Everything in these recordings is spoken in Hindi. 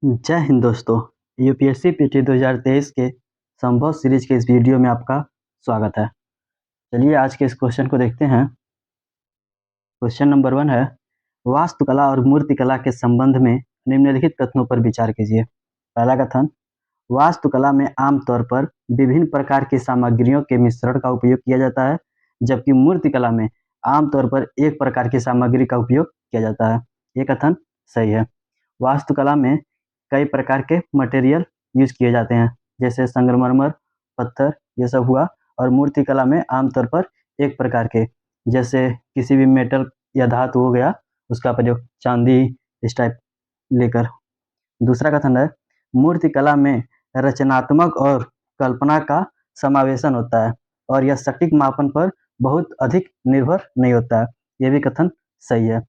जय हिंद दोस्तों। यूपीएससी पीटी 2023 के संभव सीरीज के इस वीडियो में आपका स्वागत है। चलिए आज के इस क्वेश्चन को देखते हैं। क्वेश्चन नंबर 1 है, वास्तुकला और मूर्तिकला के संबंध में निम्नलिखित कथनों पर विचार कीजिए। पहला कथन, वास्तुकला में आमतौर पर विभिन्न प्रकार की सामग्रियों के मिश्रण का उपयोग किया जाता है, जबकि मूर्तिकला में आमतौर पर एक प्रकार की सामग्री का उपयोग किया जाता है। ये कथन सही है। वास्तुकला में कई प्रकार के मटेरियल यूज किए जाते हैं, जैसे संगमरमर, पत्थर, ये सब हुआ। और मूर्तिकला में आमतौर पर एक प्रकार के, जैसे किसी भी मेटल या धातु हो गया, उसका प्रयोग चांदी इस टाइप लेकर। दूसरा कथन है, मूर्तिकला में रचनात्मक और कल्पना का समावेशन होता है और यह सटीक मापन पर बहुत अधिक निर्भर नहीं होता है। यह भी कथन सही है।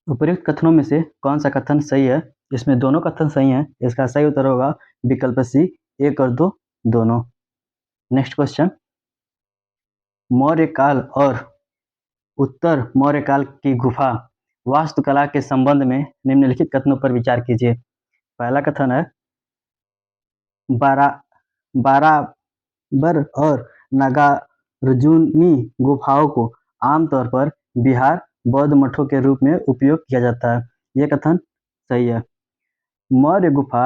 उपर्युक्त कथनों में से कौन सा कथन सही है? इसमें दोनों कथन सही हैं। इसका सही उत्तर होगा विकल्प सी, 1 और 2 दोनों। नेक्स्ट क्वेश्चन, मौर्य काल और उत्तर मौर्य काल की गुफा वास्तुकला के संबंध में निम्नलिखित कथनों पर विचार कीजिए। पहला कथन है, बारा बाराबर और नागार्जुनी गुफाओं को आमतौर पर बिहार बौद्ध मठों के रूप में उपयोग किया जाता है। यह कथन सही है। मौर्य गुफा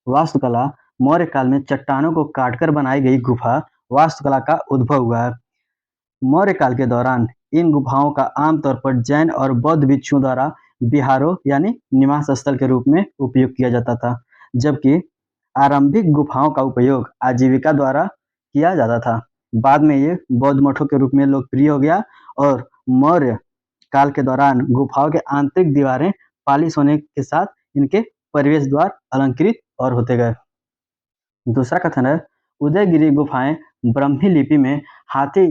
वास्तुकला मौर्य काल में चट्टानों को काटकर बनाई गई गुफा वास्तुकला का उद्भव हुआ है। मौर्य काल के दौरान इन गुफाओं का आमतौर पर जैन और बौद्ध भिक्षुओं द्वारा विहारों यानी निवास स्थल के रूप में उपयोग किया जाता था, जबकि आरंभिक गुफाओं का उपयोग आजीविका द्वारा किया जाता था। बाद में ये बौद्ध मठों के रूप में लोकप्रिय हो गया और मौर्य काल के दौरान गुफाओं के आंतरिक दीवारें पालिश होने के साथ इनके प्रवेश द्वार अलंकृत और होते गए। दूसरा कथन है, उदयगिरी गुफाएं ब्राह्मी लिपि में हाथी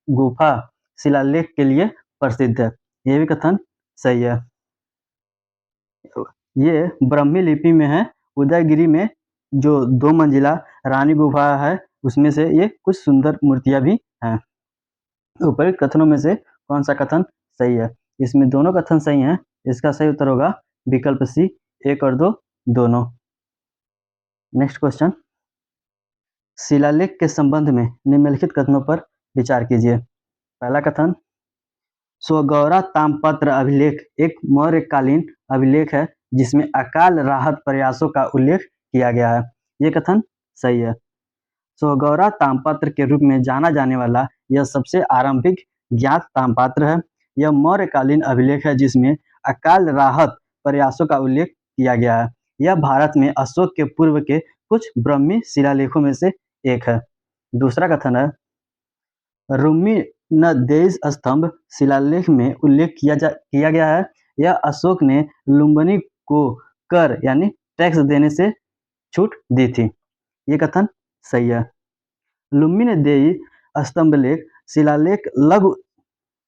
गुफा शिलालेख के लिए प्रसिद्ध है। यह भी कथन सही है। ये ब्राह्मी लिपि में है। उदयगिरी में जो 2 मंजिला रानी गुफा है, उसमें से ये कुछ सुंदर मूर्तियां भी हैं। उपर्युक्त कथनों में से कौन सा कथन सही है? इसमें दोनों कथन सही हैं। इसका सही उत्तर होगा विकल्प सी, 1 और 2 दोनों। नेक्स्ट क्वेश्चन, शिलालेख के संबंध में निम्नलिखित कथनों पर विचार कीजिए। पहला कथन, स्वगौरा ताम्रपत्र अभिलेख एक मौर्यकालीन अभिलेख है जिसमें अकाल राहत प्रयासों का उल्लेख किया गया है। यह कथन सही है। स्वगौरा ताम्रपत्र के रूप में जाना जाने वाला यह सबसे आरंभिक ज्ञात ताम्रपत्र है। यह मौर्यकालीन अभिलेख है जिसमें अकाल राहत प्रयासों का उल्लेख किया गया है। यह भारत में अशोक के पूर्व के कुछ ब्राह्मी शिलालेखों में से एक है। दूसरा कथन है, रुम्मीनदेई स्तंभ शिलालेख में उल्लेख किया गया है। यह अशोक ने लुम्बिनी को कर यानी टैक्स देने से छूट दी थी। ये कथन सही है। लुम्बिनदेई स्तंभलेख शिलालेख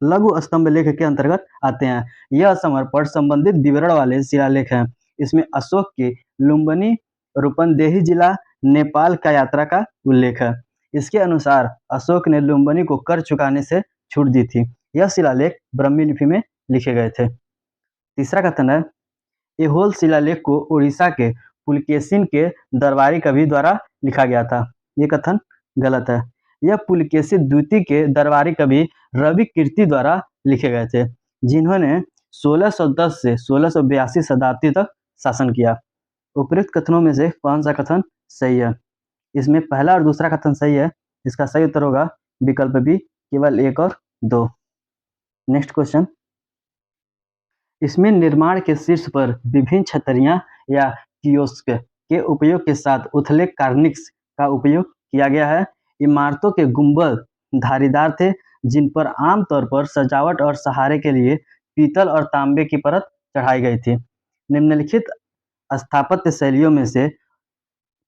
लघु स्तंभलेख के अंतर्गत आते हैं। यह समर्पण संबंधित विवरण वाले शिलालेख हैं। इसमें अशोक की लुम्बिनी रूपन्देही जिला नेपाल का यात्रा का उल्लेख है। इसके अनुसार अशोक ने लुम्बिनी को कर चुकाने से छूट दी थी। यह शिलालेख ब्राह्मी लिपि में लिखे गए थे। तीसरा कथन है, एहोल शिलालेख को उड़ीसा के पुलकेशिन के दरबारी कवि द्वारा लिखा गया था। ये कथन गलत है। यह पुलकेशिन द्वितीय के दरबारी कवि रवि कीर्ति द्वारा लिखे गए थे, जिन्होंने 1610 से 1682 शताब्दी तक शासन किया। उपयुक्त कथनों में से कौन सा कथन सही है? इसमें पहला और दूसरा कथन सही है। इसका सही उत्तर होगा विकल्प बी, केवल 1 और 2। नेक्स्ट क्वेश्चन, इसमें निर्माण के शीर्ष पर विभिन्न छतरियां या कियोस्क के उपयोग के साथ उथले कार्निक्स का उपयोग किया गया है। इमारतों के गुंबद धारीदार थे, जिन पर आमतौर पर सजावट और सहारे के लिए पीतल और तांबे की परत चढ़ाई गई थी। निम्नलिखित स्थापत्य शैलियों में से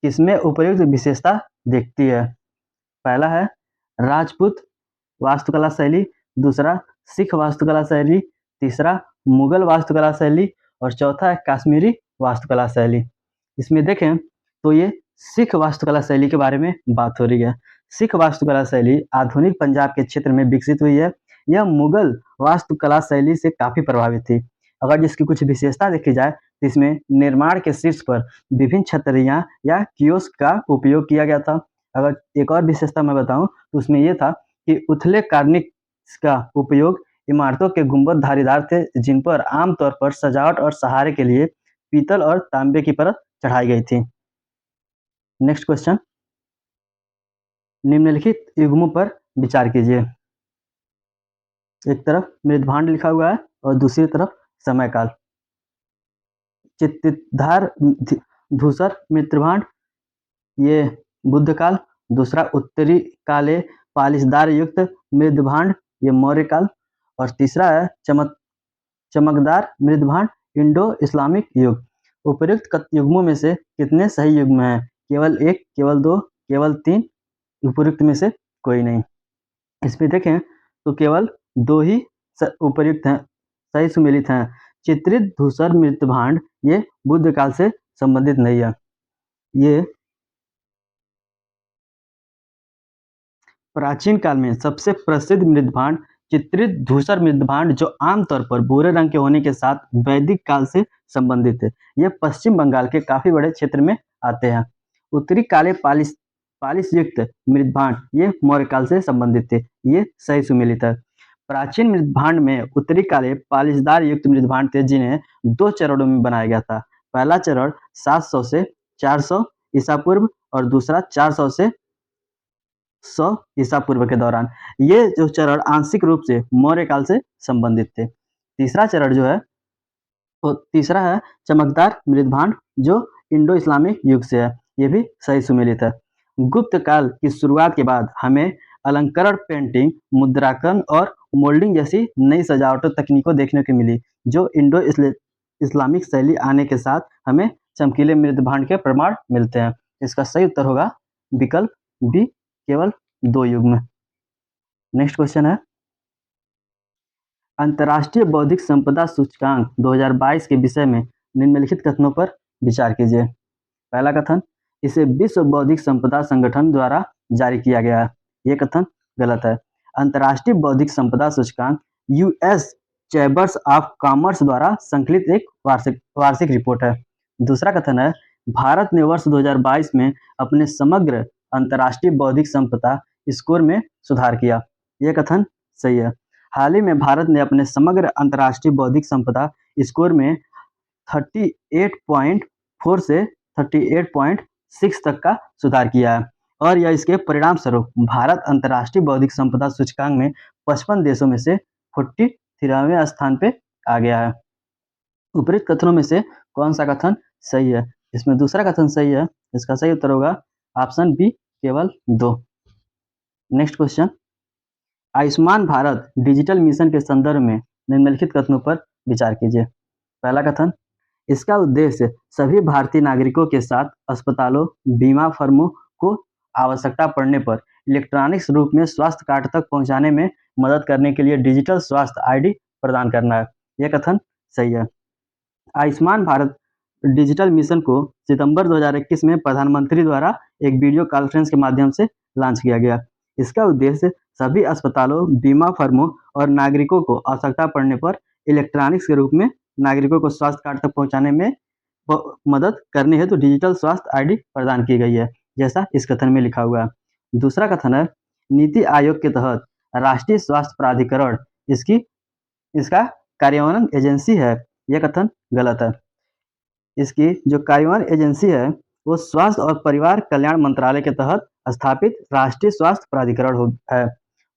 किसमें उपयुक्त विशेषता दिखती है? पहला है राजपूत वास्तुकला शैली, दूसरा सिख वास्तुकला शैली, तीसरा मुगल वास्तुकला शैली और चौथा है कश्मीरी वास्तुकला शैली। इसमें देखें तो ये सिख वास्तुकला शैली के बारे में बात हो रही है। सिख वास्तुकला शैली आधुनिक पंजाब के क्षेत्र में विकसित हुई है। यह मुगल वास्तुकला शैली से काफी प्रभावित थी। अगर जिसकी कुछ विशेषता देखी जाए तो इसमें निर्माण के शीर्ष पर विभिन्न छतरियां या कियोस्क का उपयोग किया गया था। अगर एक और विशेषता मैं बताऊं तो उसमें यह था कि उथले कार्निक्स का उपयोग इमारतों के गुंबद धारीदार थे, जिन पर आमतौर पर सजावट और सहारे के लिए पीतल और तांबे की परत चढ़ाई गई थी। नेक्स्ट क्वेश्चन, निम्नलिखित युग्मों पर विचार कीजिए। एक तरफ मृदभांड लिखा हुआ है और दूसरी तरफ समयकाल। चित्तिधार धूसर मृदभांड ये बुद्ध काल, दूसरा उत्तरी काले पालिशदार युक्त मृदभांड ये मौर्य काल, और तीसरा है चमकदार मृदभांड इंडो इस्लामिक युग। उपर्युक्त युग्मों में से कितने सही युग्म हैं? केवल एक, केवल दो, केवल तीन, उपर्युक्त में से कोई नहीं। इसमें देखें तो केवल दो ही उपर्युक्त हैं, सही सुमेलित हैं। चित्रित धूसर मृदभांड ये बुद्ध काल से संबंधित नहीं है। ये प्राचीन काल में सबसे प्रसिद्ध मृदभांड चित्रित धूसर मृदभांड, जो आमतौर पर भूरे रंग के होने के साथ वैदिक काल से संबंधित है। ये पश्चिम बंगाल के काफी बड़े क्षेत्र में आते हैं। उत्तरी काले पालिश युक्त मृदभांड ये मौर्य काल से संबंधित थे। ये सही सुमेलित है। प्राचीन मृदभांड में उत्तरी काले पालिशदार युक्त मृदभांड थे, जिन्हें दो चरणों में बनाया गया था। पहला चरण 700 से 400 ईसा पूर्व और दूसरा 400 से 100 ईसा पूर्व के दौरान। ये जो चरण आंशिक रूप से मौर्य काल से संबंधित थे। तीसरा चरण जो है वो तीसरा है चमकदार मृदभांड, जो इंडो इस्लामिक युग से है। ये भी सही सुमेलित है। गुप्त काल की शुरुआत के बाद हमें अलंकरण, पेंटिंग, मुद्रांकन और मोल्डिंग जैसी नई सजावट तकनीकों देखने को मिली, जो इंडो इस्लामिक शैली आने के साथ हमें चमकीले मृदभांड के प्रमाण मिलते हैं। इसका सही उत्तर होगा विकल्प बी, केवल दो युग्म। नेक्स्ट क्वेश्चन है, अंतर्राष्ट्रीय बौद्धिक संपदा सूचकांक 2022 के विषय में निम्नलिखित कथनों पर विचार कीजिए। पहला कथन, इसे विश्व बौद्धिक संपदा संगठन द्वारा जारी किया गया है। यह कथन गलत है। अंतर्राष्ट्रीय बौद्धिक संपदा सूचकांक यूएस चैम्बर्स ऑफ कॉमर्स द्वारा संकलित एक वार्षिक रिपोर्ट है। दूसरा कथन है, भारत ने वर्ष 2022 में अपने समग्र अंतर्राष्ट्रीय बौद्धिक संपदा स्कोर में सुधार किया। यह कथन सही है। हाल ही में भारत ने अपने समग्र अंतर्राष्ट्रीय बौद्धिक संपदा स्कोर में 38.4 से 38.6 तक का सुधार किया है, और यह इसके परिणाम स्वरूप भारत अंतर्राष्ट्रीय बौद्धिक संपदा सूचकांक में 55 देशों में से 43वें स्थान पे आ गया है। उपरोक्त कथनों में से कौन सा कथन सही है? इसमें दूसरा कथन सही है। इसका सही उत्तर होगा ऑप्शन बी, केवल दो। Next question, Ayushman Bharat digital mission के संदर्भ में निम्नलिखित कथनों पर विचार कीजिए। पहला कथन, इसका उद्देश्य सभी भारतीय नागरिकों के साथ अस्पतालों, बीमा फर्मों को आवश्यकता पड़ने पर इलेक्ट्रॉनिक्स रूप में स्वास्थ्य कार्ड तक पहुंचाने में मदद करने के लिए डिजिटल स्वास्थ्य आईडी प्रदान करना है। यह कथन सही है। आयुष्मान भारत डिजिटल मिशन को सितंबर 2021 में प्रधानमंत्री द्वारा एक वीडियो कॉन्फ्रेंस के माध्यम से लॉन्च किया गया। इसका उद्देश्य सभी अस्पतालों, बीमा फर्मों और नागरिकों को आवश्यकता पड़ने पर इलेक्ट्रॉनिक्स के रूप में नागरिकों को स्वास्थ्य कार्ड तक पहुंचाने में मदद करने हेतु डिजिटल स्वास्थ्य आईडी प्रदान की गई है, जैसा इस कथन में लिखा हुआ है। दूसरा कथन है, नीति आयोग के तहत राष्ट्रीय स्वास्थ्य प्राधिकरण इसका कार्यान्वयन एजेंसी है। यह कथन गलत है। इसकी जो कार्यान्वयन एजेंसी है वो स्वास्थ्य और परिवार कल्याण मंत्रालय के तहत स्थापित राष्ट्रीय स्वास्थ्य प्राधिकरण है।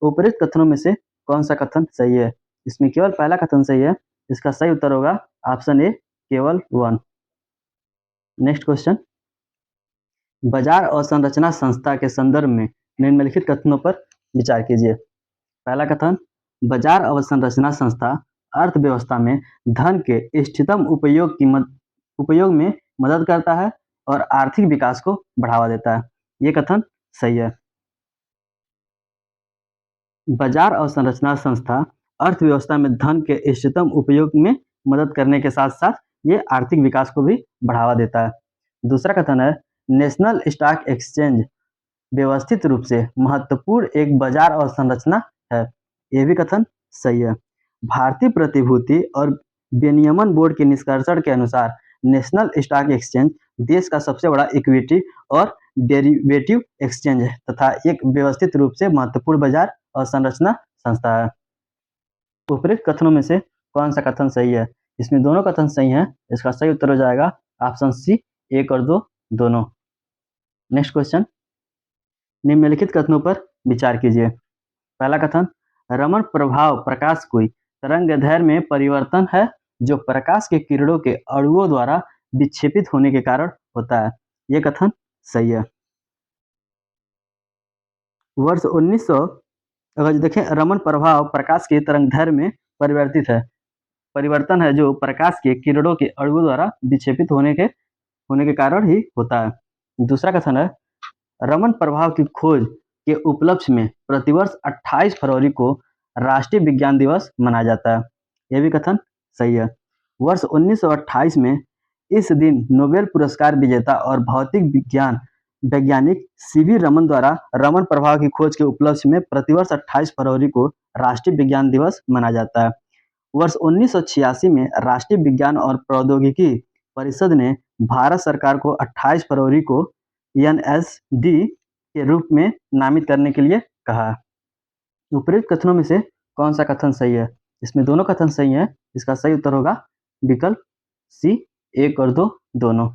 उपरोक्त कथनों में से कौन सा कथन सही है? इसमें केवल पहला कथन सही है। इसका सही उत्तर होगा ऑप्शन ए, केवल 1। नेक्स्ट क्वेश्चन, बाजार अवसंरचना संस्था के संदर्भ में निम्नलिखित कथनों पर विचार कीजिए। पहला कथन, बाजार अवसंरचना संस्था अर्थव्यवस्था में धन के इष्टतम उपयोग में मदद करता है और आर्थिक विकास को बढ़ावा देता है। ये कथन सही है। बाजार अवसंरचना संस्था अर्थव्यवस्था में धन के इष्टतम उपयोग में मदद करने के साथ साथ ये आर्थिक विकास को भी बढ़ावा देता है। दूसरा कथन है, नेशनल स्टॉक एक्सचेंज व्यवस्थित रूप से महत्वपूर्ण एक बाजार अवसंरचना है। यह भी कथन सही है। भारतीय प्रतिभूति और विनियमन बोर्ड के निष्कर्षण के अनुसार नेशनल स्टॉक एक्सचेंज देश का सबसे बड़ा इक्विटी और डेरिवेटिव एक्सचेंज है तथा एक व्यवस्थित रूप से महत्वपूर्ण बाजार और संरचना संस्था है। उपरोक्त कथनों में से कौन सा कथन सही है? इसमें दोनों कथन सही हैं। इसका सही उत्तर हो जाएगा ऑप्शन सी, 1 और 2 दोनों। नेक्स्ट क्वेश्चन, निम्नलिखित कथनों पर विचार कीजिए। पहला कथन, रमन प्रभाव प्रकाश कोई तरंगदैर्घ्य में परिवर्तन है जो प्रकाश के किरणों के अणुओं द्वारा विक्षेपित होने के कारण होता है। यह कथन सही है। वर्ष 1900 अगर देखें, रमन प्रभाव प्रकाश के तरंगदैर्घ्य में परिवर्तन है जो प्रकाश के किरणों के अणुओं द्वारा विक्षेपित होने के कारण ही होता है। दूसरा कथन है, रमन प्रभाव की खोज के उपलक्ष्य में प्रतिवर्ष 28 फरवरी को राष्ट्रीय विज्ञान दिवस मनाया जाता है। यह भी कथन सही है। वर्ष 1928 में इस दिन नोबेल पुरस्कार विजेता और भौतिक विज्ञान वैज्ञानिक सीवी रमन द्वारा रमन प्रभाव की खोज के उपलक्ष्य में प्रतिवर्ष 28 फरवरी को राष्ट्रीय विज्ञान दिवस मनाया जाता है। वर्ष 1986 में राष्ट्रीय विज्ञान और प्रौद्योगिकी परिषद ने भारत सरकार को 28 फरवरी को एनएसडी के रूप में नामित करने के लिए कहा। उपरोक्त कथनों में से कौन सा कथन सही है? इसमें दोनों कथन सही हैं। इसका सही उत्तर होगा विकल्प सी, 1 और 2 दोनों।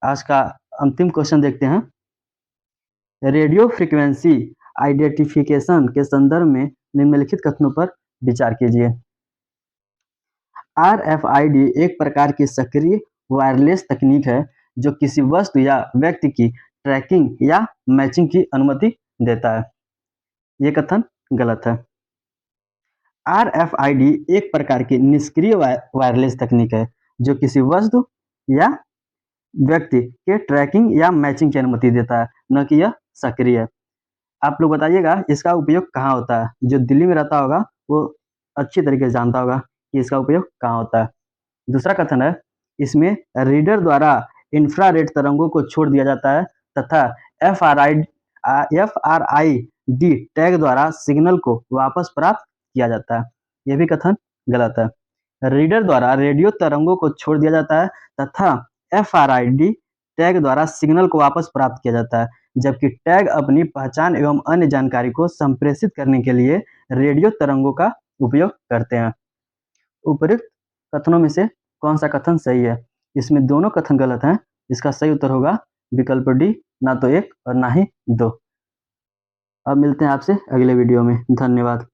आज का अंतिम क्वेश्चन देखते हैं। रेडियो फ्रीक्वेंसी आइडेंटिफिकेशन के संदर्भ में निम्नलिखित कथनों पर विचार कीजिए। RFID एक प्रकार की सक्रिय वायरलेस तकनीक है जो किसी वस्तु या व्यक्ति की ट्रैकिंग या मैचिंग की अनुमति देता है। ये कथन गलत है। RFID एक प्रकार की निष्क्रिय वायरलेस तकनीक है जो किसी वस्तु या व्यक्ति के ट्रैकिंग या मैचिंग की अनुमति देता है, न कि यह सक्रिय है। आप लोग बताइएगा इसका उपयोग कहाँ होता है? जो दिल्ली में रहता होगा वो अच्छी तरीके से जानता होगा कि इसका उपयोग कहाँ होता है। दूसरा कथन है, इसमें रीडर द्वारा इंफ्रारेड तरंगों को छोड़ दिया जाता है तथा FRID टैग द्वारा सिग्नल को वापस प्राप्त किया जाता है। यह भी कथन गलत है। रीडर द्वारा रेडियो तरंगों को छोड़ दिया जाता है तथा FRID टैग द्वारा सिग्नल को वापस प्राप्त किया जाता है, जबकि टैग अपनी पहचान एवं अन्य जानकारी को संप्रेषित करने के लिए रेडियो तरंगों का उपयोग करते हैं। उपरोक्त कथनों में से कौन सा कथन सही है? इसमें दोनों कथन गलत हैं। इसका सही उत्तर होगा विकल्प डी, ना तो 1 और ना ही 2। अब मिलते हैं आपसे अगले वीडियो में। धन्यवाद।